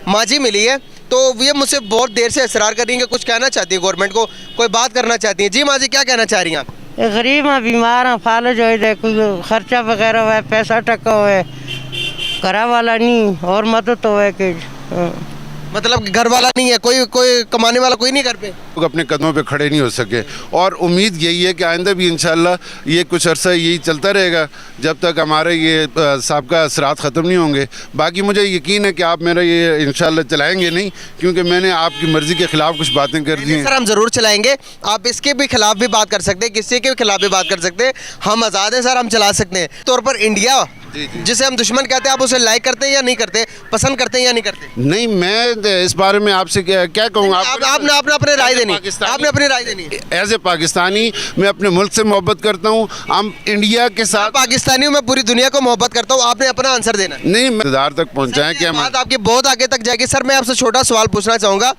माजी मिली है, तो ये मुझसे बहुत देर से इसरार कर रही हैं कि कुछ कहना चाहती है गवर्नमेंट को, कोई बात करना चाहती हैं। जी माजी, क्या कहना चाह रही हैं आप? गरीब हैं, बीमार हैं, फालज हो कोई खर्चा वगैरह हुआ, पैसा टका हुआ, करा वाला नहीं और मदद हुआ कि मतलब घर वाला नहीं है, कोई कमाने वाला कोई नहीं घर पे। लोग अपने कदमों पे खड़े नहीं हो सके और उम्मीद यही है कि आइंदा भी इंशाल्लाह ये कुछ अरसा यही चलता रहेगा जब तक हमारे ये साबका असरात ख़त्म नहीं होंगे। बाकी मुझे यकीन है कि आप मेरा ये इंशाल्लाह चलाएंगे नहीं, क्योंकि मैंने आपकी मर्ज़ी के ख़िलाफ़ कुछ बातें कर दी हैं। सर हम ज़रूर चलाएंगे, आप इसके भी खिलाफ भी बात कर सकते हैं, किसी के भी खिलाफ भी बात कर सकते हैं, हम आज़ाद हैं सर, हम चला सकते हैं। तौर पर इंडिया जिसे हम दुश्मन कहते हैं, आप उसे लाइक करते हैं या नहीं करते, पसंद करते हैं या नहीं करते? नहीं, मैं इस बारे में आपसे क्या कहूँगा, आपने अपनी राय देनी, आपने अपनी राय देनी। एज ए पाकिस्तानी मैं अपने मुल्क से मोहब्बत करता हूँ, हम इंडिया के साथ पाकिस्तानियों में पूरी दुनिया को मोहब्बत करता हूँ, आपने अपना आंसर देना। नहीं, मकदार तक पहुँचाएँ कि हम बात आपकी बहुत आगे तक जाएगी। सर मैं आपसे छोटा सवाल पूछना चाहूँगा,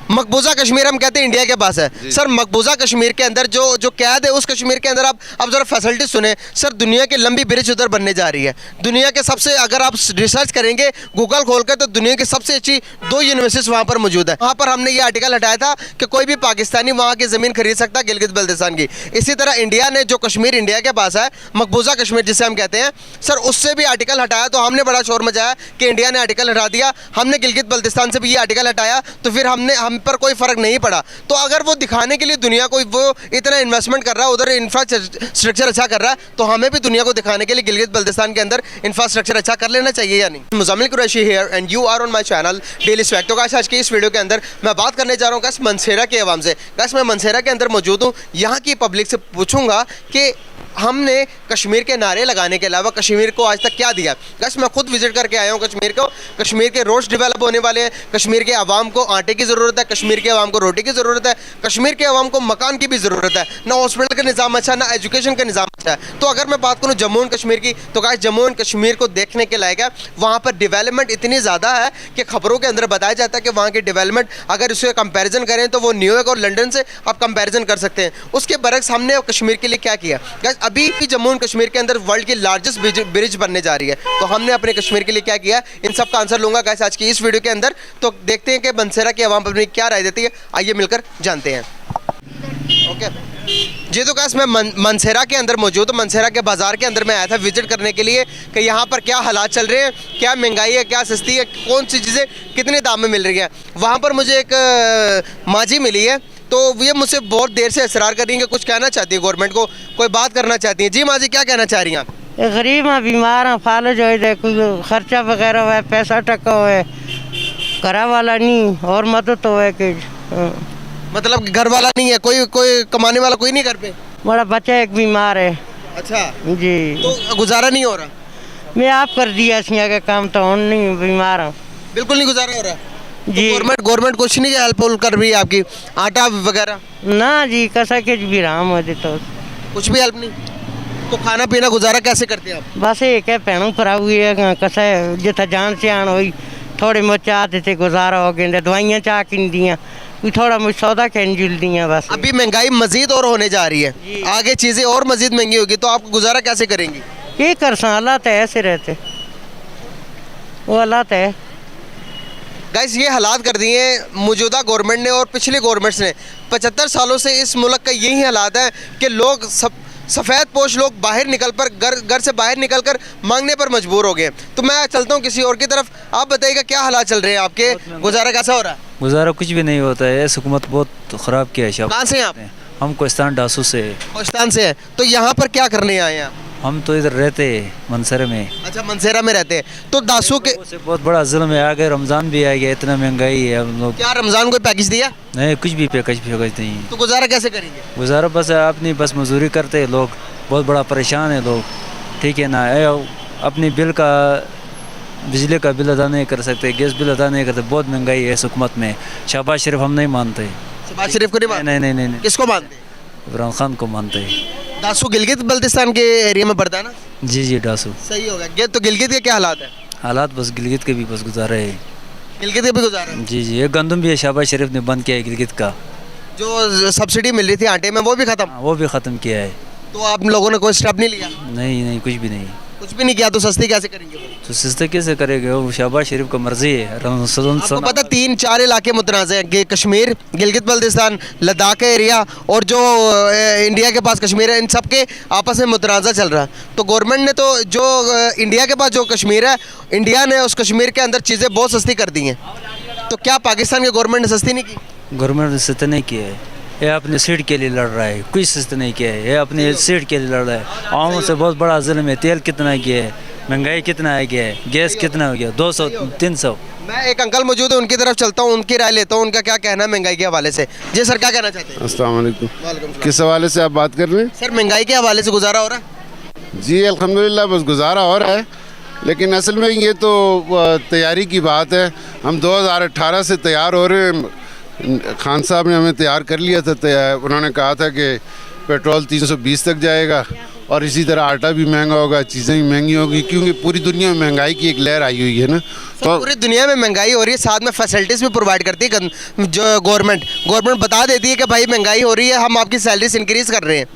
मकबूजा कश्मीर हम कहते हैं इंडिया के पास है सर, मकबूजा कश्मीर के अंदर जो कैद है उस कश्मीर के अंदर आप जरा फैसिलिटी सुने सर, दुनिया की लंबी ब्रिज उधर बनने जा रही है। दुनिया के सबसे, अगर आप रिसर्च करेंगे गूगल खोलकर, तो दुनिया की सबसे अच्छी 2 यूनिवर्सिटीज वहाँ पर मौजूद है। वहाँ पर हमने ये आर्टिकल हटाया था कि कोई भी पाकिस्तानी वहाँ की ज़मीन खरीद सकता है गिलगित बल्तिस्तान की। इसी तरह इंडिया ने जो कश्मीर इंडिया के पास है, मकबूजा कश्मीर जिसे हम कहते हैं सर, उससे भी आर्टिकल हटाया, तो हमने बड़ा शोर मचाया कि इंडिया ने आर्टिकल हटा दिया। हमने गिलगित बल्तिस्तान से भी ये आर्टिकल हटाया, तो फिर हम पर कोई फ़र्क नहीं पड़ा। तो अगर वो दिखाने के लिए दुनिया को वो इतना इन्वेस्टमेंट कर रहा है, उधर इंफ्रास्ट्रक्चर अच्छा कर रहा है, तो हमें भी दुनिया को दिखाने के लिए गिलगित बल्तिस्तान के अंदर इंफ्रास्ट्रक्चर अच्छा कर लेना चाहिए या नहीं? Muzammil Qureshi here and you are on my channel daily swag. तो आज की इस वीडियो के अंदर मैं बात करने जा रहा हूँ गैस मनसेरा के अवाम से। गैस मैं मनसेरा के अंदर मौजूद हूँ, यहाँ की पब्लिक से पूछूंगा कि हमने कश्मीर के नारे लगाने के अलावा कश्मीर को आज तक क्या दिया। गैस मैं खुद विजिट करके आया हूँ कश्मीर को। कश्मीर के रोड्स डेवलप होने वाले हैं, कश्मीर के आवाम को आटे की ज़रूरत है, कश्मीर के आवाम को रोटी की ज़रूरत है, कश्मीर के आवाम को मकान की भी ज़रूरत है। ना हॉस्पिटल का निज़ाम अच्छा, ना एजुकेशन का निज़ाम अच्छा है। तो अगर मैं बात करूँ जम्मू एंड कश्मीर की, तो गाइस जम्मू एंड कश्मीर को देखने के लायक है। वहाँ पर डेवलपमेंट इतनी ज़्यादा है कि खबरों के अंदर बताया जाता है कि वहाँ की डेवलपमेंट अगर उससे कंपेरिजन करें तो वो न्यूयॉर्क और लंदन से आप कंपेरिजन कर सकते हैं। उसके बरक्स हमने कश्मीर के लिए क्या किया। गाइस अभी भी जम्मू एंड कश्मीर के अंदर वर्ल्ड की लार्जेस्ट ब्रिज बनने जा रही है, तो हमने अपने कश्मीर के लिए क्या किया, इन सब का आंसर लूंगा गाइस आज की इस वीडियो के अंदर। तो देखते हैं कि मनसेरा की आवाम अपनी क्या राय देती है, आइए मिलकर जानते हैं। ओके जी, तो गाइस मैं मनसेरा के अंदर मौजूद हूँ। मनसेरा के बाज़ार के अंदर मैं आया था विजिट करने के लिए कि यहाँ पर क्या हालात चल रहे हैं, क्या महंगाई है, क्या सस्ती है, कौन सी चीज़ें कितने दाम में मिल रही है। वहाँ पर मुझे एक माजी मिली है, तो ये मुझसे बहुत देर से इसरार कर रही हैं कि कुछ कहना चाहती है गवर्नमेंट को, कोई बात करना चाहती हैं। जी माँ जी, क्या कहना चाह रही हैं आप? गरीब हैं, बीमार हैं, फालज हो कोई खर्चा वगैरह हुआ, पैसा टका हुआ, करा वाला नहीं और मदद हुआ कि मतलब घर वाला नहीं है, कोई कमाने वाला कोई नहीं घर पे? बड़ा बच्चा एक बीमार है। अच्छा जी, तो गुजारा नहीं हो रहा? मैं आप कर दिया इसमें का काम, तो हम नहीं बीमार हूँ, बिल्कुल नहीं गुजारा हो रहा जी। तो गवर्नमेंट कुछ नहीं हेल्प कर रही है आपकी, आटा वगैरह? ना जी, कसा के भी राम हो तो कुछ भी हेल्प नहीं। तो खाना पीना गुजारा कैसे करते हैं आप? बस एक है भैनों पर हुई है, कसा जितना जान से आन हुई, थोड़े मुझ चाहते थे गुजारा हो गए, दवाइयाँ चाह किन दियाँ, कोई थोड़ा मुझ सौदा कहन जुल दियाँ बस। अभी महंगाई मजीद और होने जा रही है, आगे चीज़ें और मजीद महंगी होगी, तो आप गुजारा कैसे करेंगी? ये कर हालात है ऐसे रहते, वो हालात है। गाइस ये हालात कर दिए मौजूदा गवर्नमेंट ने और पिछली गवर्नमेंट्स ने। 75 सालों से इस मुल्क का यही हालात है कि लोग सफ़ेद पोश लोग बाहर निकल कर घर से बाहर निकल कर मांगने पर मजबूर हो गए। तो मैं चलता हूँ किसी और की तरफ, आप बताइएगा क्या हालात चल रहे हैं आपके, गुजारा कैसा हो रहा है? गुजारा कुछ भी नहीं होता है, हुकूमत बहुत ख़राब किया है। कहाँ से हैं आप? हम कोस्तान डासू से। कोस्तान से हैं, तो यहाँ पर क्या करने आए हैं आप? हम तो इधर रहते हैं मनसेरा में। अच्छा, मनसेरा में रहते हैं। तो दासू के से बहुत बड़ा जुल्म है, आ गए रमज़ान भी आ गया, इतना महंगाई है। हम लोग क्या रमज़ान कोई पैकेज दिया? नहीं, कुछ भी पैकेज नहीं। तो गुजारा कैसे करेंगे? गुजारा बस अपनी बस मजदूरी करते हैं लोग, बहुत बड़ा परेशान है लोग, ठीक है ना। अपनी बिल का, बिजली का बिल अदा नहीं कर सकते, गैस बिल अदा नहीं करते, बहुत महंगाई है इस हुकूमत में। शहबाज शरीफ हम नहीं मानते। शहबाज शरीफ को नहीं मानते? नहीं। किसको मानते? इमरान खान को मानते हैं। दासू गिलगित बल्तिस्तान के एरिया में पड़ता है ना? जी डासू। सही होगा। तो गिलगित के क्या हालात है? हालात बस गिलगित के भी बस गुजारे है। गिलगित के भी गुजारा? जी, एक गंदम भी है, शहबाज शरीफ ने बंद किया है गिलगित का। जो सब्सिडी मिल रही थी आटे में वो भी ख़त्म? वो भी ख़त्म किया है। तो आप लोगों ने कोई स्टेप नहीं लिया? नहीं, कुछ भी नहीं। कुछ भी नहीं किया तो सस्ती कैसे करेंगे वो? तो सस्ते कैसे करेंगे, वो शहबाज शरीफ का मर्जी है। आपको पता 3-4 इलाके मुतनाज़ हैं, कश्मीर, गिलगित बल्तिस्तान, लद्दाख का एरिया और जो इंडिया के पास कश्मीर है, इन सब के आपस में मुतनाज़ा चल रहा है। तो गवर्नमेंट ने तो जो इंडिया के पास जो कश्मीर है, इंडिया ने उस कश्मीर के अंदर चीज़ें बहुत सस्ती कर दी हैं। तो क्या पाकिस्तान के गवर्नमेंट ने सस्ती नहीं की? गवर्नमेंट ने सस्ते नहीं किया है, ये अपनी सीट के लिए लड़ रहा है, कुछ सस्ते नहीं किया है, ये अपनी सीट के लिए लड़ रहा है। आवाम से बहुत बड़ा जुल्म है। तेल कितना किया है, महंगाई कितना है, गया है, गैस कितना हो गया, 200-300। मैं एक अंकल मौजूद है, उनकी तरफ चलता हूँ, उनकी राय लेता हूँ, उनका क्या कहना है महंगाई के हवाले से। जी सर, क्या कहना चाहते हैं? अस्सलाम वालेकुम। किस हवाले से आप बात कर रहे हैं? सर महंगाई के हवाले से गुजारा हो रहा है? जी अल्हम्दुलिल्लाह बस गुजारा हो रहा है, लेकिन असल में ये तो तैयारी की बात है। हम 2018 से तैयार हो रहे हैं। खान साहब ने हमें तैयार कर लिया था। उन्होंने कहा था कि पेट्रोल 320 तक जाएगा और इसी तरह आटा भी महंगा होगा, चीज़ें भी महंगी होगी, क्योंकि पूरी दुनिया में महंगाई की एक लहर आई हुई है ना। तो पूरी दुनिया में महंगाई हो रही है, साथ में फैसिलिटीज़ भी प्रोवाइड करती है जो गवर्नमेंट बता देती है कि भाई महंगाई हो रही है, हम आपकी सैलरीज इंक्रीज़ कर रहे हैं,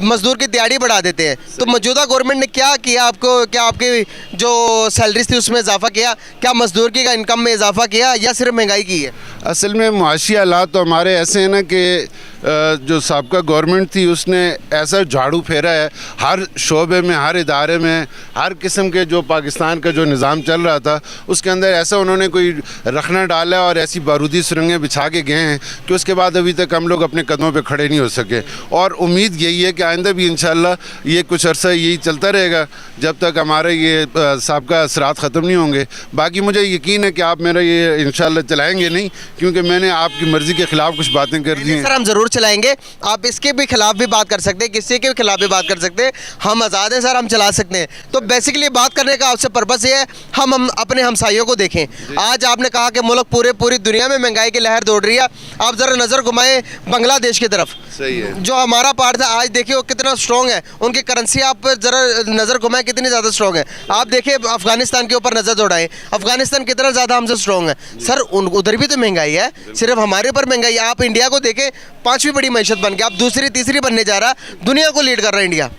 मजदूर की दिहाड़ी बढ़ा देते हैं। तो मौजूदा गवर्नमेंट ने क्या किया आपको? क्या आपकी जो सैलरीज थी उसमें इजाफा किया? क्या मजदूर की इनकम में इजाफा किया या सिर्फ महंगाई की है? असल में मुआशी हालात तो हमारे ऐसे हैं ना कि जो साबका गवर्नमेंट थी उसने ऐसा झाड़ू फेरा है हर शोबे में, हर इदारे में, हर किस्म के जो पाकिस्तान का जो निज़ाम चल रहा था उसके अंदर ऐसा उन्होंने कोई रखना डाला और ऐसी बारूदी सुरंगें बिछा के गए हैं कि उसके बाद अभी तक हम लोग अपने कदमों पे खड़े नहीं हो सके। और उम्मीद यही है कि आइंदा भी इंशाल्लाह ये कुछ अरसा यही चलता रहेगा जब तक हमारे ये साबका असरात ख़त्म नहीं होंगे। बाकी मुझे यकीन है कि आप मेरा ये इंशाल्लाह चलाएँगे नहीं, क्योंकि मैंने आपकी मर्ज़ी के ख़िलाफ़ कुछ बातें कर दी हैं। सर हम ज़रूर चलाएंगे, आप इसके भी खिलाफ भी बात कर सकते हैं, किसी के भी खिलाफ भी बात कर सकते हैं, हम आज़ाद हैं सर, हम चला सकते हैं। तो बेसिकली बात करने का आपसे पर्पस ये है हम अपने हमसाइयों को देखें। आज आपने कहा कि मुल्क पूरी दुनिया में महंगाई की लहर दौड़ रही है। आप ज़रा नज़र घुमाएं बांग्लादेश की तरफ, सही है, जो हमारा पार्ट था, आज देखिए वो कितना स्ट्रॉन्ग है, उनकी करेंसी आप ज़रा नज़र घुमाएं कितनी ज़्यादा स्ट्रॉन्ग है। आप देखिए अफगानिस्तान के ऊपर नज़र दौड़ाएं, अफगानिस्तान कितना ज़्यादा हमसे स्ट्रॉन्ग है। सर उधर भी तो महंगाई है, सिर्फ हमारे ऊपर महंगाई है। आप इंडिया को देखें, 5वीं बड़ी मैशत बन के आप दूसरी तीसरी बनने जा रहा, दुनिया को लीड कर रहा है इंडिया।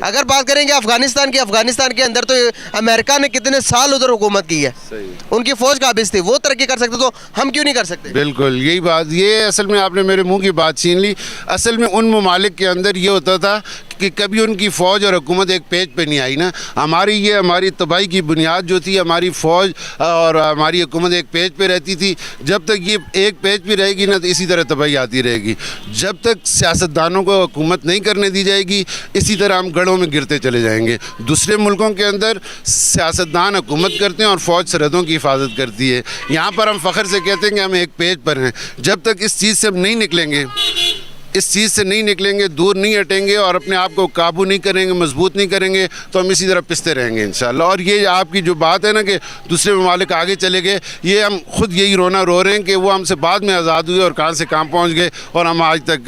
अगर बात करेंगे अफगानिस्तान की, अफगानिस्तान के अंदर तो अमेरिका ने कितने साल उधर हुकूमत की है, उनकी फौज काबिज थी, वो तरक्की कर सकते, तो हम क्यों नहीं कर सकते? बिल्कुल यही बात, ये असल में आपने मेरे मुंह की बात छीन ली। असल में उन ममालिक के अंदर ये होता था कि कभी उनकी फ़ौज और हुकूमत एक पेज पे नहीं आई ना। हमारी तबाही की बुनियाद जो थी, हमारी फ़ौज और हमारी हुकूमत एक पेज पे रहती थी। जब तक ये एक पेज पे रहेगी ना तो इसी तरह तबाही आती रहेगी। जब तक सियासतदानों को हुकूमत नहीं करने दी जाएगी, इसी तरह हम गढ़ों में गिरते चले जाएंगे। दूसरे मुल्कों के अंदर सियासतदान हुकूमत करते हैं और फ़ौज सरहदों की हिफाजत करती है। यहाँ पर हम फ़ख्र से कहते हैं कि हम एक पेज पर हैं। जब तक इस चीज़ से हम नहीं निकलेंगे, दूर नहीं हटेंगे और अपने आप को काबू नहीं करेंगे, मजबूत नहीं करेंगे, तो हम इसी तरह पिसते रहेंगे इंशाल्लाह। और ये आपकी जो बात है ना कि दूसरे ममालिक आगे चले गए, ये हम खुद यही रोना रो रहे हैं कि वो हमसे बाद में आज़ाद हुए और कहाँ से कहाँ पहुँच गए, और हम आज तक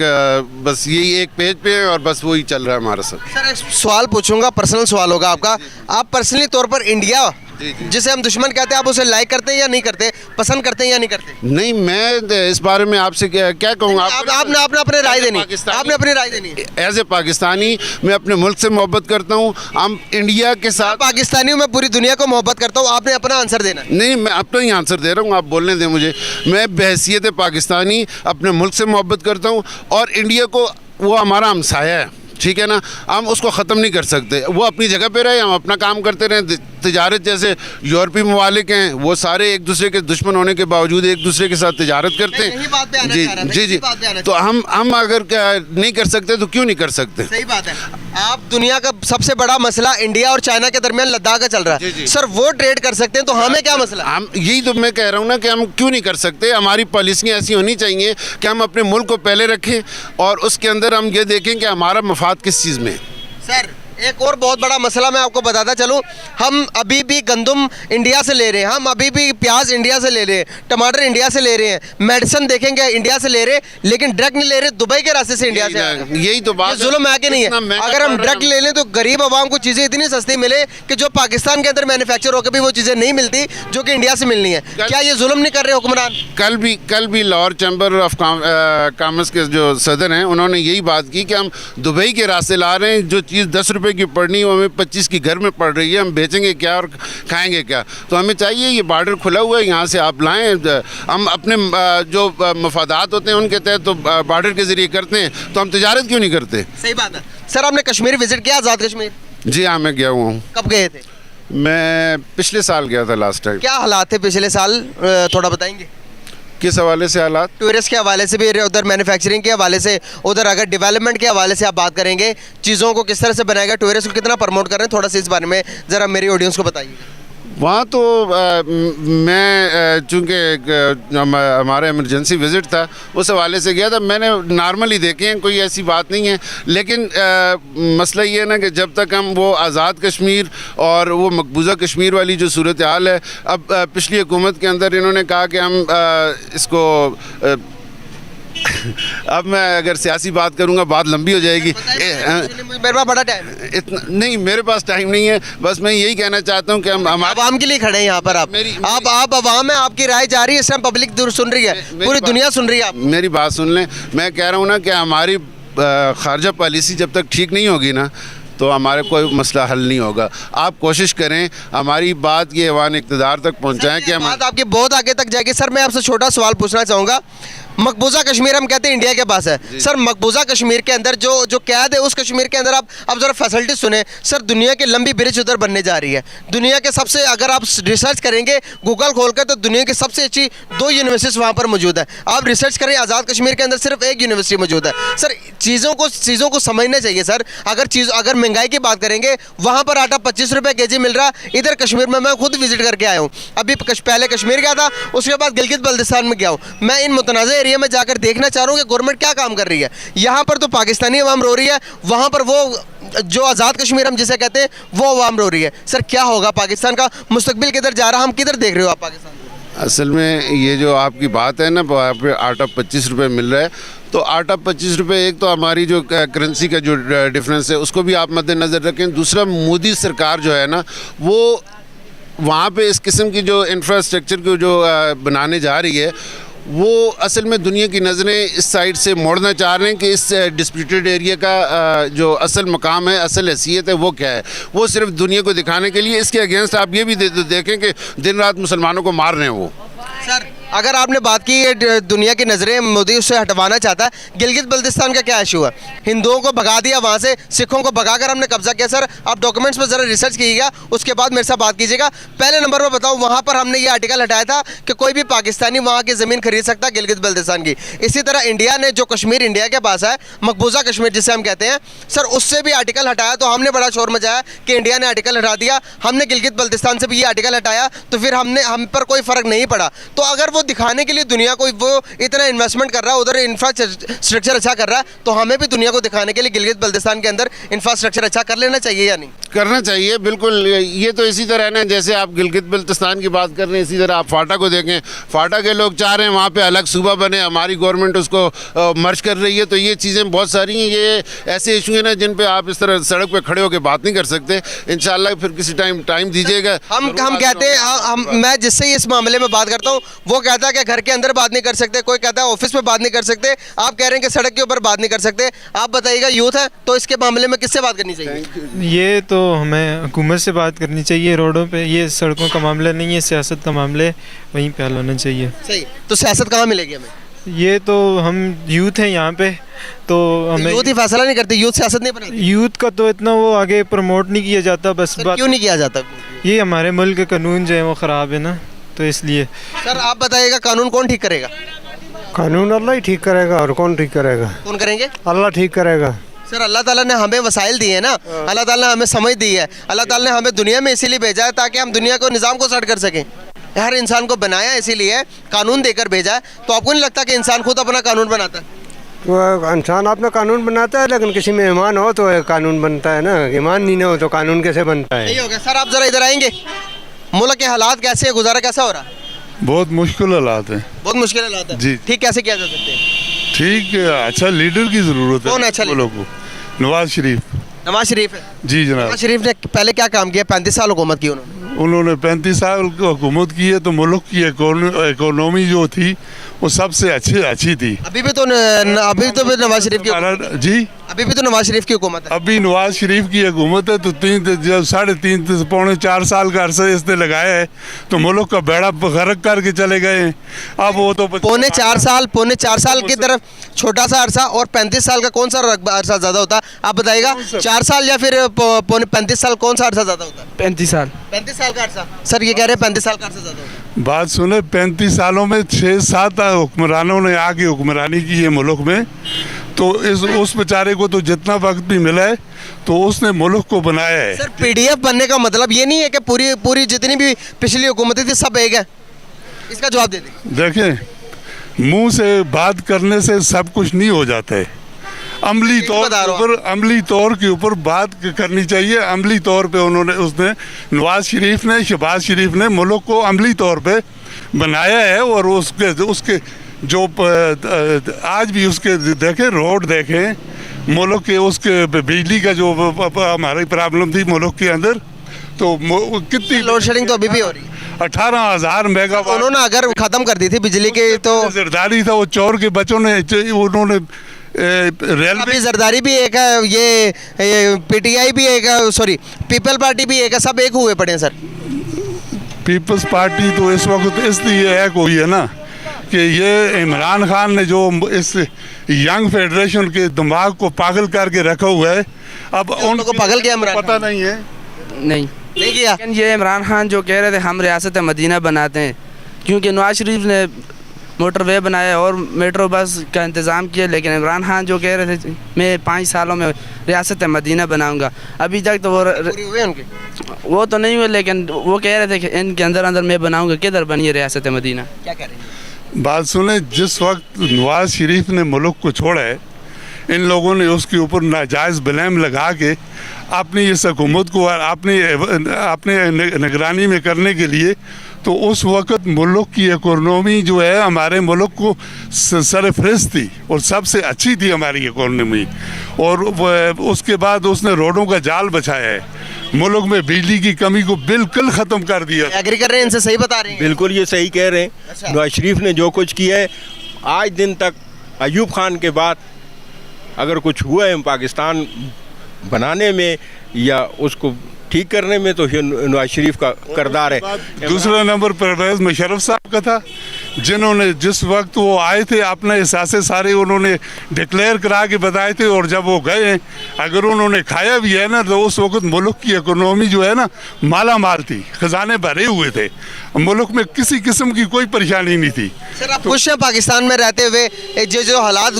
बस यही एक पेज पे हैं और बस वही चल रहा है हमारा सब। सर एक सवाल पूछूंगा, पर्सनल सवाल होगा आपका। आप पर्सनली तौर पर इंडिया जिसे हम दुश्मन कहते हैं, आप उसे लाइक करते हैं या नहीं करते, पसंद करते हैं या नहीं करते? नहीं, मैं इस बारे में आपसे क्या कहूँगा। आपने अपनी राय देनी, आपने अपनी राय देनी। एज ए पाकिस्तानी मैं अपने मुल्क से मोहब्बत करता हूँ। हम इंडिया के साथ पाकिस्तानी हूँ, मैं पूरी दुनिया को मोहब्बत करता हूँ, आपने अपना आंसर देना। नहीं, मैं अपना ही आंसर दे रहा हूँ, आप बोलने दें मुझे। मैं बहैसियत पाकिस्तानी अपने मुल्क से मोहब्बत करता हूँ और इंडिया को, वो हमारा हमसाया है, ठीक है ना, हम उसको ख़त्म नहीं कर सकते। वो अपनी जगह पे रहे, हम अपना काम करते रहें। तिजारत जैसे यूरोपीय ममालिक हैं, वो सारे एक दूसरे के दुश्मन होने के बावजूद एक दूसरे के साथ तिजारत करते हैं। जी, तो हम अगर नहीं कर सकते तो क्यों नहीं कर सकते? सही बात है। आप दुनिया का सबसे बड़ा मसला इंडिया और चाइना के दरमियान लद्दाख का चल रहा है। सर वो ट्रेड कर सकते हैं तो हमें क्या मसला? हम यही तो मैं कह रहा हूँ ना कि हम क्यों नहीं कर सकते। हमारी पॉलिसियाँ ऐसी होनी चाहिए कि हम अपने मुल्क को पहले रखें और उसके अंदर हम ये देखें कि हमारा मफाद किस चीज़ में। सर एक और बहुत बड़ा मसला मैं आपको बताता चलूँ, हम अभी भी गंदम इंडिया से ले रहे हैं, हम अभी भी प्याज इंडिया से ले रहे हैं, टमाटर इंडिया से ले रहे हैं, मेडिसिन देखेंगे इंडिया से ले रहे हैं, लेकिन डायरेक्ट नहीं ले रहे दुबई के रास्ते से इंडिया से। यही तो बात, जुल्म है कि नहीं है? अगर हम डायरेक्ट ले लें तो गरीब आवाम को चीज़ें इतनी सस्ती मिले कि जो पाकिस्तान के अंदर मैन्युफैक्चर होकर भी वो चीज़ें नहीं मिलती जो कि इंडिया से मिलनी है। क्या ये जुल्म नहीं कर रहे हुक्मरान? कल भी लाहौर चैम्बर ऑफ कॉमर्स के जो सदर हैं उन्होंने यही बात की कि हम दुबई के रास्ते ला रहे हैं, जो चीज़ 10 रुपये रुपए की पड़नी है, वो हमें 25 की घर में पड़ रही है, हम बेचेंगे क्या और खाएंगे क्या? तो हमें चाहिए ये बॉर्डर खुला हुआ है, यहाँ से आप लाएँ, हम अपने जो मफादात होते हैं उनके तहत तो बॉर्डर के ज़रिए करते हैं, तो हम तजारत क्यों नहीं करते? सही बात है। सर आपने कश्मीर विजिट किया, आज़ाद कश्मीर? जी हाँ, मैं गया हुआ हूँ। कब गए थे? मैं पिछले साल गया था लास्ट टाइम। क्या हालात थे पिछले साल, थोड़ा बताएंगे? किस हवाले से हालात? टूरिस्ट के हवाले से भी, उधर मैन्युफैक्चरिंग के हवाले से, उधर अगर डेवलपमेंट के हवाले से आप बात करेंगे, चीज़ों को किस तरह से बनाएगा, टूरिस्ट को कितना प्रमोट कर रहे हैं, थोड़ा सा इस बारे में ज़रा मेरी ऑडियंस को बताइए। वहाँ तो मैं चूँकि हमारा इमरजेंसी विज़िट था, उस हवाले से गया था। मैंने नॉर्मली देखे हैं, कोई ऐसी बात नहीं है, लेकिन मसला ये है ना कि जब तक हम वो आज़ाद कश्मीर और वो मकबूजा कश्मीर वाली जो सूरत हाल है, अब पिछली हुकूमत के अंदर इन्होंने कहा कि हम इसको अब मैं अगर सियासी बात करूंगा बात लंबी हो जाएगी। मेरे पास बड़ा टाइम है। इतना नहीं, मेरे पास टाइम नहीं है, बस मैं यही कहना चाहता हूं कि हम आवाम के लिए खड़े हैं यहाँ पर। आप आवाम है, आपकी राय जा रही है, इस टाइम पब्लिक दूर सुन रही है, पूरी दुनिया सुन रही है। आप मेरी बात सुन लें, मैं कह रहा हूँ ना कि हमारी खारजा पॉलिसी जब तक ठीक नहीं होगी ना, तो हमारे कोई मसला हल नहीं होगा। आप कोशिश करें हमारी बात ये ऐवान इक़्तिदार तक पहुँचाएँ कि हम बात आपकी बहुत आगे तक जाएगी। सर मैं आपसे छोटा सवाल पूछना चाहूँगा, मकबूजा कश्मीर हम कहते हैं इंडिया के पास है, सर मकबूजा कश्मीर के अंदर जो कैद है, उस कश्मीर के अंदर आप ज़रा फैसिलिटी सुने सर। दुनिया की लंबी ब्रिज उधर बनने जा रही है, दुनिया के सबसे, अगर आप रिसर्च करेंगे गूगल खोल कर, तो दुनिया की सबसे अच्छी 2 यूनिवर्सिटीज़ वहाँ पर मौजूद है। आप रिसर्च करें, आज़ाद कश्मीर के अंदर सिर्फ 1 यूनिवर्सिटी मौजूद है। सर चीज़ों को समझना चाहिए सर। अगर महंगाई की बात करेंगे, वहाँ पर आटा 25 रुपये kg मिल रहा, इधर कश्मीर में मैं खुद विजिट करके आया हूँ। अभी पहले कश्मीर गया था, उसके बाद गिलगित बल्तिस्तान में गया हूँ। मैं इन मुतनाज़ एरिया में जाकर देखना चाह रहा हूँ कि गवर्नमेंट क्या काम कर रही है। यहाँ पर तो पाकिस्तानी अवाम रो रही है, वहाँ पर वो जो आज़ाद कश्मीर हम जिसे कहते हैं वो अवाम रो रही है। सर क्या होगा, पाकिस्तान का मुस्तकबिल किधर जा रहा, हम किधर देख रहे हो आप पाकिस्तान को? असल में ये जो आपकी बात है ना, वहाँ पे आटा 25 रुपये मिल रहा है, तो आटा 25 रुपये, एक तो हमारी जो करेंसी का जो डिफरेंस है उसको भी आप मद्देनज़र रखें। दूसरा, मोदी सरकार जो है ना, वो वहाँ पे इस किस्म की जो इंफ्रास्ट्रक्चर को जो बनाने जा रही है, वो असल में दुनिया की नज़रें इस साइड से मोड़ना चाह रहे हैं कि इस डिस्प्यूटेड एरिया का जो असल मकाम है, असल हैसियत है, वो क्या है। वो सिर्फ दुनिया को दिखाने के लिए, इसके अगेंस्ट आप ये भी देखें कि दिन रात मुसलमानों को मार रहे हैं वो। सर अगर आपने बात की दुनिया की नज़रें मोदी उससे हटवाना चाहता है, गिलगित बल्तिस्तान का क्या इशू है? हिंदुओं को भगा दिया वहाँ से, सिखों को भगाकर हमने कब्जा किया। सर आप डॉक्यूमेंट्स पर ज़रा रिसर्च कीजिएगा, उसके बाद मेरे साथ बात कीजिएगा। पहले नंबर पर बताओ, वहाँ पर हमने ये आर्टिकल हटाया था कि कोई भी पाकिस्तानी वहाँ की ज़मीन खरीद सकता गिलगित बल्तिस्तान की। इसी तरह इंडिया ने जो कश्मीर इंडिया के पास है, मकबूजा कश्मीर जिसे हम कहते हैं, सर उससे भी आर्टिकल हटाया, तो हमने बड़ा शोर मचाया कि इंडिया ने आर्टिकल हटा दिया। हमने गिलगित बल्तिस्तान से भी ये आर्टिकल हटाया, तो फिर हम पर कोई फ़र्क नहीं पड़ा। तो अगर वो दिखाने के लिए दुनिया को वो इतना इन्वेस्टमेंट कर रहा है, उधर इंफ्रास्ट्रक्चर अच्छा कर रहा है, तो हमें भी दुनिया को दिखाने के लिए गिलगित बल्तिस्तान के अंदर इंफ्रास्ट्रक्चर अच्छा कर लेना चाहिए या नहीं? करना चाहिए, बिल्कुल। ये तो इसी तरह है ना, जैसे आप गिलगित बल्तिस्तान की बात कर रहे हैं, इसी तरह आप फाटा को देखें। फाटा के लोग चाह रहे हैं वहाँ पे अलग सूबा बने, हमारी गवर्नमेंट उसको मर्ज कर रही है। तो ये चीज़ें बहुत सारी हैं, ये ऐसे इशू हैं ना जिन पे आप इस तरह सड़क पे खड़े होकर बात नहीं कर सकते। इंशाल्लाह फिर किसी टाइम दीजिएगा। हम कहते हैं, मैं जिससे इस मामले में बात करता हूँ, वो कहता है कि घर के अंदर बात नहीं कर सकते, कोई कहता है ऑफिस में बात नहीं कर सकते, आप कह रहे हैं कि सड़क के ऊपर बात नहीं कर सकते। आप बताइएगा, यूथ है तो इसके मामले में किससे बात करनी चाहिए? ये तो हमें हुकूमत से बात करनी चाहिए। रोडों पे ये सड़कों का मामला नहीं है, सियासत का मामला है, वहीं पे हल होना चाहिए। सही, तो सियासत कहाँ मिलेगी हमें? ये तो हम यूथ हैं यहाँ पे, तो हमें यूथ ही फैसला नहीं करते, यूथ सियासत नहीं बनाती। यूथ का तो इतना वो आगे प्रमोट नहीं किया जाता। बस बात क्यों नहीं किया जाता? ये हमारे मुल्क के कानून जो है वो ख़राब है ना, तो इसलिए। सर आप बताइएगा, कानून कौन ठीक करेगा? कानून अल्लाह ही ठीक करेगा, और कौन ठीक करेगा? कौन करेंगे? अल्लाह ठीक करेगा। सर अल्लाह ताला ने हमें वसाइल दिए हैं ना, अल्लाह ताला ने हमें समझ दी है, अल्लाह ताला ने हमें दुनिया में इसीलिए भेजा है ताकि हम दुनिया को निज़ाम को सेट कर सकें। हर इंसान को बनाया इसीलिए, कानून देकर भेजा है। तो आपको नहीं लगता कि इंसान खुद अपना कानून बनाता है? तो इंसान अपना कानून बनाता है, लेकिन किसी में ईमान हो तो कानून बनता है ना, ईमान नहीं ना हो तो कानून कैसे बनता है? यही हो गया। सर आप ज़रा इधर आएंगे, मुल्क के हालात कैसे है, गुजारा कैसा हो रहा है? बहुत मुश्किल हालात हैं। बहुत मुश्किल हालात है जी। ठीक कैसे किया जा सकते हैं? ठीक, अच्छा लीडर की ज़रूरत है। कौन अच्छा लोगों को? नवाज शरीफ। नवाज शरीफ है जी जनाब। नवाज शरीफ ने पहले क्या काम किया? 35 साल हुकूमत की उन्होंने 35 साल की हुकूमत की है, तो मुल्क की इकोनॉमी जो थी वो सबसे अच्छी थी। अभी भी तो नवाज शरीफ की जी अभी भी तो नवाज शरीफ की हुकूमत है। अभी नवाज शरीफ की हुकूमत है तो जब 3.5 पौने 4 साल का अरसा इसने लगाया है तो मुल्क का बेड़ा गर्क करके चले गए हैं। अब वो तो पौने 4 साल की तरफ छोटा सा अरसा और 35 साल का कौन सा अरसा ज़्यादा होता है आप बताइएगा? 4 साल या फिर पौने 35 साल कौन सा अरसा ज़्यादा होता है? 35 साल। 35 साल का अरसा। सर ये कह रहे हैं 35 साल का अरसा ज़्यादा होता है। बात सुने, 35 सालों में 6-7 हुक्मरानों ने आके हुक्मरानी की है मुल्क में, तो उस बेचारे को तो जितना वक्त भी मिला है तो उसने मुल्क को बनाया है। सर पीडीएफ बनने का मतलब ये नहीं है कि पूरी जितनी भी पिछली हुकूमतें थी सब एक है। इसका जवाब दे दें। देखें, मुंह से बात करने से सब कुछ नहीं हो जाता है। अमली तौर के ऊपर बात करनी चाहिए। अमली तौर पे उसने नवाज शरीफ ने, शहबाज शरीफ ने मुल्क को अमली तौर पे बनाया है। और उसके जो आज भी उसके देखें, रोड देखें मुल्क के, उसके बिजली का जो हमारी प्रॉब्लम थी मुल्क के अंदर, तो कितनी लोड शेडिंग तो अभी भी हो रही है। 18,000 मेगावाट उन्होंने अगर खत्म कर दी थी बिजली के तो जरदारी था। वो चोर के बच्चों ने उन्होंने रेलवे अभी जरदारी भी एक है, ये पीटीआई भी एक है, सॉरी पीपल पार्टी भी एक है, सब एक हुए पड़े हैं सर। पीपल्स पार्टी तो इस वक्त इसलिए एक हुई है ना कि ये इमरान खान ने जो इस यंग फेडरेशन के दिमाग को पागल करके रखा हुआ है। अब उनको पागल किया इमरान पता नहीं है, नहीं किया। लेकिन ये इमरान खान जो कह रहे थे हम रियासत मदीना बनाते हैं, क्योंकि नवाज शरीफ ने मोटरवे बनाया और मेट्रो बस का इंतज़ाम किया, लेकिन इमरान खान जो कह रहे थे मैं 5 सालों में रियासत मदीना बनाऊंगा, अभी तक तो वो तो नहीं हुए, लेकिन वो कह रहे थे कि इनके अंदर मैं बनाऊंगा। किधर बनी है रियासत मदीना? क्या कह रहे हैं? बात सुने, जिस वक्त नवाज शरीफ ने मुल्क को छोड़ा है, इन लोगों ने उसके ऊपर नाजायज़ ब्लेम लगा के अपनी इस हुकूमत को अपने निगरानी में करने के लिए, तो उस वक्त मुल्क की इकोनॉमी जो है हमारे मुल्क को सरफहरिस्त थी और सबसे अच्छी थी हमारी इकोनॉमी। और उसके बाद उसने रोडों का जाल बछाया है, मुल्क में बिजली की कमी को बिल्कुल ख़त्म कर दिया। एग्री कर रहे हैं, इनसे सही बता रहे हैं? बिल्कुल ये सही कह रहे हैं। अच्छा। नवाज शरीफ ने जो कुछ किया है आज दिन तक, अयूब खान के बाद अगर कुछ हुआ है पाकिस्तान बनाने में या उसको ठीक करने में, तो नवाज शरीफ का किरदार है। दूसरा नंबर परवेज़ मुशर्रफ साहब का था, जिन्होंने जिस वक्त वो आए थे अपने एहसास सारे उन्होंने डिक्लेयर करा के बताए थे, और जब वो गए अगर उन्होंने खाया भी है ना तो उस वक्त मुल्क की इकोनॉमी जो है ना माला माल थी, खजाने भरे हुए थे, मुल्क में किसी किस्म की कोई परेशानी नहीं थी। सर आप खुश हैं पाकिस्तान में रहते हुए? जो हालात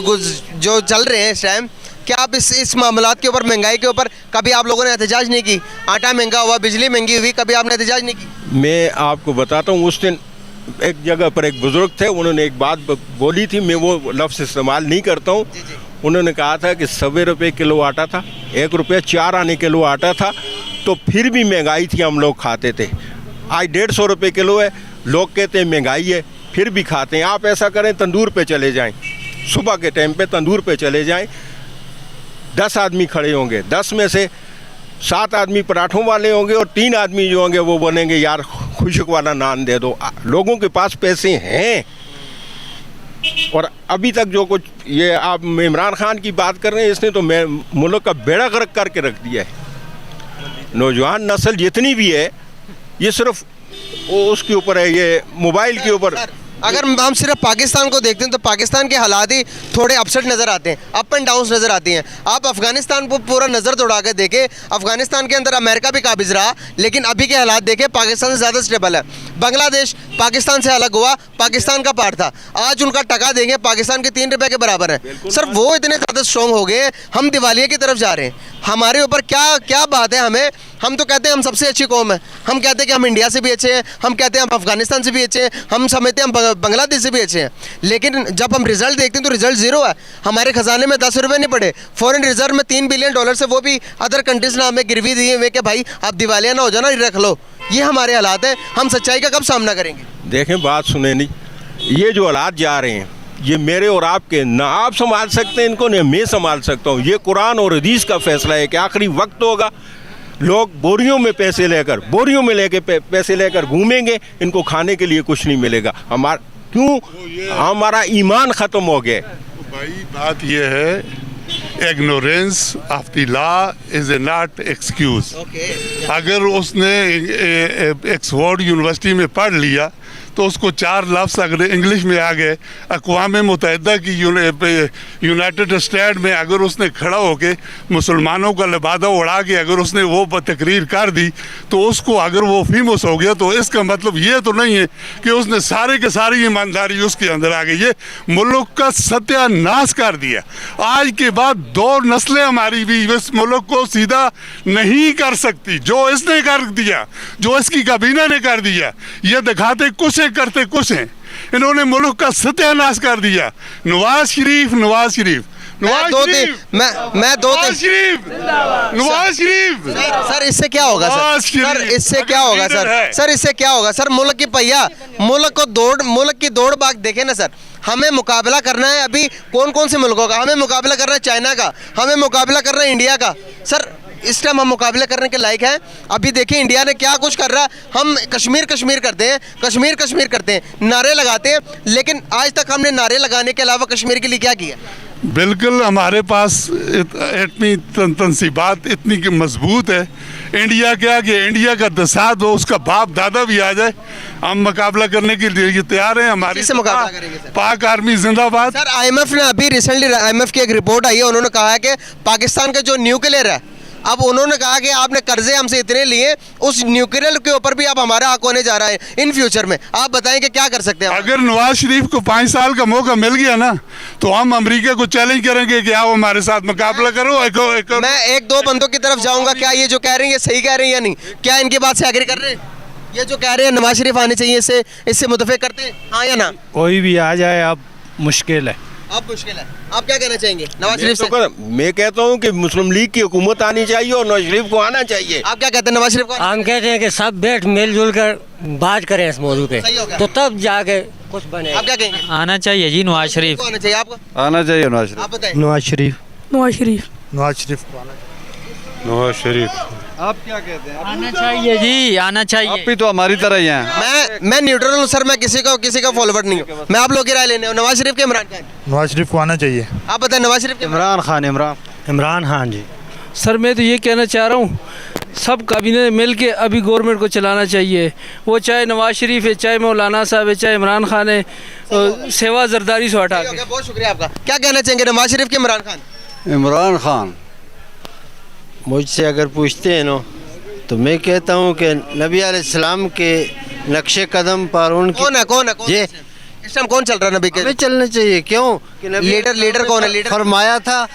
जो चल रहे हैं इस टाइम, क्या आप इस मामलात के ऊपर, महंगाई के ऊपर कभी आप लोगों ने एहतजाज नहीं की? आटा महंगा हुआ, बिजली महंगी हुई, कभी आपने एहतजाज नहीं की? मैं आपको बताता हूँ, उस दिन एक जगह पर एक बुज़ुर्ग थे, उन्होंने एक बात बोली थी, मैं वो लफ्ज़ इस्तेमाल नहीं करता हूँ। उन्होंने कहा था कि 100 रुपये किलो आटा था, 1 रुपया 4 आने किलो आटा था, तो फिर भी महंगाई थी, हम लोग खाते थे। आज 150 रुपये किलो है, लोग कहते हैं महंगाई है, फिर भी खाते हैं। आप ऐसा करें, तंदूर पे चले जाएं, सुबह के टाइम पे तंदूर पे चले जाएं, 10 आदमी खड़े होंगे, 10 में से 7 आदमी पराठों वाले होंगे और 3 आदमी जो होंगे वो बनेंगे यार खुशक वाला नान दे दो। लोगों के पास पैसे हैं। और अभी तक जो कुछ ये आप इमरान खान की बात कर रहे हैं, इसने तो मुल्क का बेड़ा गर्क करके रख दिया है। नौजवान नस्ल जितनी भी है ये सिर्फ उसके ऊपर है, ये मोबाइल के ऊपर। अगर हम सिर्फ पाकिस्तान को देखते हैं तो पाकिस्तान के हालात ही थोड़े अपसेट नज़र आते हैं, अप एंड डाउन नज़र आती हैं। आप अफगानिस्तान को पूरा नज़र दौड़ा के देखें, अफगानिस्तान के अंदर अमेरिका भी काबिज रहा, लेकिन अभी के हालात देखें पाकिस्तान से ज़्यादा स्टेबल है। बांग्लादेश पाकिस्तान से अलग हुआ, पाकिस्तान का पार्ट था, आज उनका टका देंगे पाकिस्तान के 3 रुपये के बराबर है। सर वो इतने ज़्यादा स्ट्रॉन्ग हो गए, हम दिवालिया की तरफ जा रहे हैं। हमारे ऊपर क्या बात है? हम तो कहते हैं हम सबसे अच्छी कौम है, हम कहते हैं कि हम इंडिया से भी अच्छे हैं, हम कहते हैं हम अफगानिस्तान से भी अच्छे हैं, हम समझते हैं हम बांग्लादेश से भी अच्छे हैं, लेकिन जब हम रिजल्ट देखते हैं तो रिजल्ट ज़ीरो है। हमारे खजाने में 10 रुपये नहीं पड़े, फॉरेन रिजर्व में $3 बिलियन से, वो भी अदर कंट्रीज ने हमें गिरवी दिए हुए कि भाई आप दिवालिया ना हो जाना, रख लो। ये हमारे हालात हैं, हम सच्चाई का कब सामना करेंगे? देखें, बात सुने नहीं, ये जो हालात जा रहे हैं ये मेरे और आपके, ना आप संभाल सकते हैं इनको, ना मैं संभाल सकता हूँ। ये कुरान और हदीस का फैसला है कि आखिरी वक्त होगा, लोग बोरियों में पैसे लेकर पैसे लेकर घूमेंगे, इनको खाने के लिए कुछ नहीं मिलेगा। हमारा ईमान ख़त्म हो गया। भाई बात यह है ignorance of the law is a not excuse. अगर उसने ऑक्सफोर्ड यूनिवर्सिटी में पढ़ लिया तो उसको 4 लफ्ज़ अगर इंग्लिश में आ गए, अक़वाम मुत्तहिदा की यूनाइटेड स्टेट में अगर उसने खड़ा होके मुसलमानों का लिबादा उड़ा के अगर उसने वो तकरीर कर दी तो उसको अगर वो फेमस हो गया तो इसका मतलब ये तो नहीं है कि उसने सारे के सारी ईमानदारी उसके अंदर आ गई। ये मुल्क का सत्यानाश कर दिया। आज के बाद 2 नस्लें हमारी भी इस मुल्क को सीधा नहीं कर सकती। जो इसने कर दिया, जो इसकी काबीना ने कर दिया, ये दिखाते कुछ है करते कुछ हैं। इन्होंने मुल्क का सत्यानाश कर दिया। नवाज शरीफ नवाज शरीफ सर इससे क्या होगा सर इससे क्या होगा सर इससे क्या होगा सर? मुल्क की पहिया, मुल्क की दौड़ भाग देखे ना सर। हमें मुकाबला करना है अभी कौन कौन से मुल्कों का? हमें मुकाबला करना है चाइना का, हमें मुकाबला करना है इंडिया का। सर इस टाइम हम मुकाबले करने के लायक हैं? अभी देखिए इंडिया ने क्या कुछ कर रहा है। हम कश्मीर करते हैं, कश्मीर करते हैं, नारे लगाते हैं, लेकिन आज तक हमने नारे लगाने के अलावा कश्मीर के लिए क्या किया? बिल्कुल हमारे पास इतनी तनसीबात इतनी मजबूत है। इंडिया क्या कि इंडिया का दसाद हो, उसका बाप दादा भी आ जाए, हम मुकाबला करने के लिए तैयार हैं। हमारी से मुकाबला करेंगे सर? पाक आर्मी जिंदाबाद। सर IMF ने अभी रिसेंटली IMF की एक रिपोर्ट आई है, उन्होंने कहा है कि पाकिस्तान का जो न्यूक्लियर है, अब उन्होंने कहा कि आपने कर्जे हमसे इतने लिए, उस न्यूक्लियर के ऊपर भी अब हमारा हक होने जा रहा है इन फ्यूचर में। आप बताएं कि क्या कर सकते हैं? अगर नवाज शरीफ को 5 साल का मौका मिल गया ना तो हम अमेरिका को चैलेंज करेंगे कि आओ हमारे साथ मुकाबला करो। मैं 1-2 बंदों की तरफ जाऊंगा, क्या ये जो कह रहे हैं ये सही कह रहे हैं या नहीं? क्या इनकी बात से एग्री कर रहे हैं? ये जो कह रहे हैं नवाज शरीफ आने चाहिए, इससे मुतफिक करते हैं, हाँ या ना? कोई भी आ जाए अब मुश्किल है। अब मुश्किल है। आप क्या कहना चाहेंगे नवाज शरीफ से? मैं कहता हूँ कि मुस्लिम लीग की हुकूमत आनी चाहिए और नवाज शरीफ को आना चाहिए। आप क्या कहते हैं नवाज शरीफ को? हम कहते हैं कि सब बैठ मिलजुल कर बात करें इस मौजू पे, तो तब जाके कुछ बने। आप क्या कहेंगे? आना चाहिए जी नवाज शरीफ। आना चाहिए आपको? आना चाहिए नवाज शरीफ। आप बताएं। नवाज शरीफ को आना। नवाज शरीफ। आप क्या कहते हैं? आना चाहिए जी, आना चाहिए। आप भी तो हमारी तरह ही हैं। मैं न्यूट्रल हूँ सर, मैं किसी का फॉलोवर नहीं हूँ। मैं आप लोगों की राय लेने हूँ। नवाज शरीफ के इमरान खान? नवाज शरीफ को आना चाहिए। आप बताएं नवाज शरीफ के? इमरान खान जी। सर मैं तो ये कहना चाह रहा हूँ सब काबीने मिल के अभी गवर्नमेंट को चलाना चाहिए। वो चाहे नवाज शरीफ है, चाहे मौलाना साहब है, चाहे इमरान खान है, सेवा जरदारी से हटा के। बहुत शुक्रिया आपका। क्या कहना चाहेंगे नवाज शरीफ के इमरान खान? इमरान खान मुझसे अगर पूछते हैं ना तो मैं कहता हूँ कि नबी अलैहिस्सलाम के नक्शे कदम पर उनकी कौन है ये इस टाइम कौन चल रहा है? नबी के चलना चाहिए। क्यों कि लीडर कौन है? लीडर फरमाया था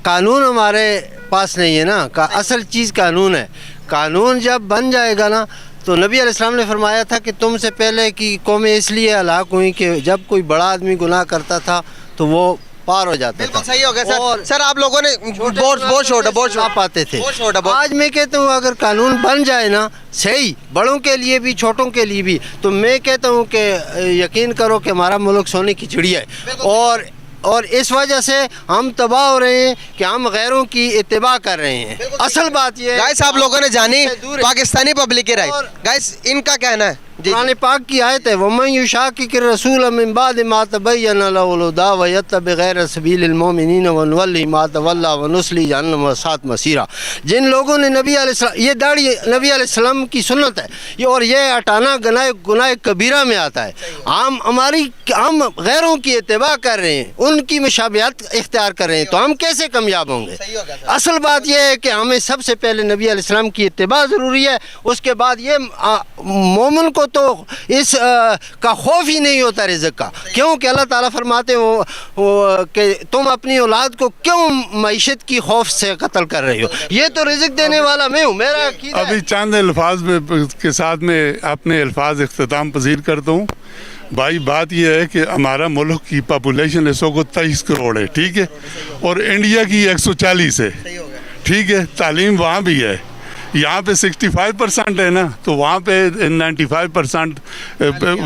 कानून हमारे पास नहीं है ना, असल चीज़ कानून है। कानून जब बन जाएगा ना तो नबी अलैहिस्सलाम ने फरमाया था कि तुमसे पहले की कौमें इसलिए हलाक हुई कि जब कोई बड़ा आदमी गुनाह करता था तो वो पार हो जाता था। सही हो गया सर। सर आप लोगों ने बहुत छोटा पाते थे। आज मैं कहता हूँ अगर कानून बन जाए ना, सही बड़ों के लिए भी छोटों के लिए भी, तो मैं कहता हूँ कि यकीन करो कि हमारा मुल्क सोने की चिड़िया है। और इस वजह से हम तबाह हो रहे हैं कि हम गैरों की इत्तिबा कर रहे हैं। असल बात ये है गाइस, आप लोगों ने जानी पाकिस्तानी पब्लिक की राय। गाइस इनका कहना है कुरान पाक की आयत है, वमन युशाकिकिर रसूल मिन बाद मा तबय्यन लहुल हुदा व यत्तबि गैर सबीलिल मुमिनीन व नुवल्लिहि मा तवल्ला व नुस्लिहि जहन्नम व सात मसीरा। जिन लोगों ने नबी अलैहिस्सलाम, ये दाढ़ी नबी अलैहिस्सलाम की सुन्नत है ये, और ये हटाना गुनाह कबीरा में आता है। हम गैरों की इत्तिबा कर रहे हैं, उनकी मुशाबिहत इख्तियार कर रहे हैं, तो हम कैसे कामयाब होंगे? असल बात यह है कि हमें सबसे पहले नबी अलैहिस्सलाम की इत्तिबा ज़रूरी है। उसके बाद ये मोमिन को तो इस का खौफ ही नहीं होता रिज़्क़ का, क्योंकि अल्लाह ताला फरमाते हो कि तुम अपनी औलाद को क्यों मईशत की खौफ से कत्ल कर रहे हो, ये तो रिज़्क़ देने वाला मैं हूँ। मेरा अभी चंद अल्फाज में के साथ में अपने अल्फाज इख्तिताम पजीर करता हूँ। भाई बात यह है कि हमारा मुल्क की पॉपुलेशन इस वक्त 23 करोड़ है, ठीक है, और इंडिया की 140 है, ठीक है। तालीम वहाँ भी है, यहाँ पे 65% है ना, तो वहाँ पे 95%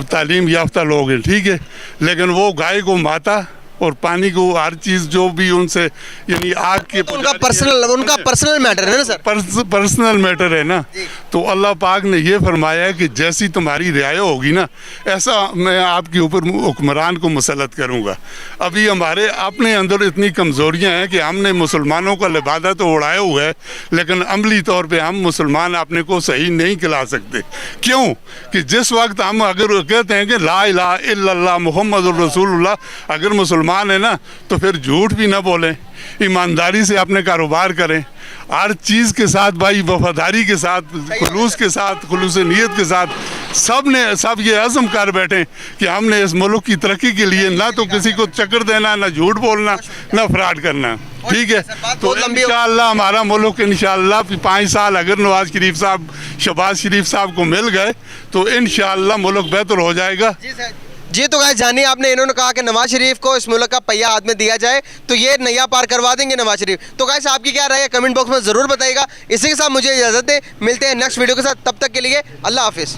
तालीम याफ्ता लोग हैं, ठीक है। लेकिन वो गाय को माता और पानी को हर चीज़ जो भी उनसे यानी आग के उनका पर्सनल मैटर है ना सर, पर्सनल मैटर है ना। तो अल्लाह पाक ने ये फरमाया है कि जैसी तुम्हारी रियाया होगी ना ऐसा मैं आपके ऊपर हुक्मरान को मुसलत करूँगा। अभी हमारे अपने अंदर इतनी कमज़ोरियाँ हैं कि हमने मुसलमानों का लिबादा तो उड़ाया हुआ है, लेकिन अमली तौर पे हम मुसलमान अपने को सही नहीं खिला सकते। क्यों कि जिस वक्त हम अगर कहते हैं कि ला इलाहा इल्लल्लाह मुहम्मदुर रसूलुल्लाह, अगर मुसलमान है ना तो फिर झूठ भी ना बोलें, ईमानदारी से अपने कारोबार करें, हर चीज़ के साथ भाई वफादारी के साथ, खुलूस के साथ, खुलूस नीयत के साथ सब ये अज़म कर बैठे कि हमने इस मुल्क की तरक्की के लिए ना तो किसी को चक्कर देना, ना झूठ बोलना, ना फ्रॉड करना। ठीक है, तो इंशाअल्लाह हमारा मुल्क इंशाअल्लाह 5 साल अगर नवाज शरीफ साहब, शहबाज शरीफ साहब को मिल गए तो इंशाअल्लाह मुल्क बेहतर हो जाएगा। जी तो गाइस जानिए आपने, इन्होंने कहा कि नवाज शरीफ को इस मुल्क का पहिया हाथ में दिया जाए तो ये नैया पार करवा देंगे नवाज शरीफ। तो गाइस आपकी क्या राय है कमेंट बॉक्स में ज़रूर बताइएगा। इसी के साथ मुझे इजाज़त दें, मिलते हैं नेक्स्ट वीडियो के साथ, तब तक के लिए अल्लाह हाफिज़।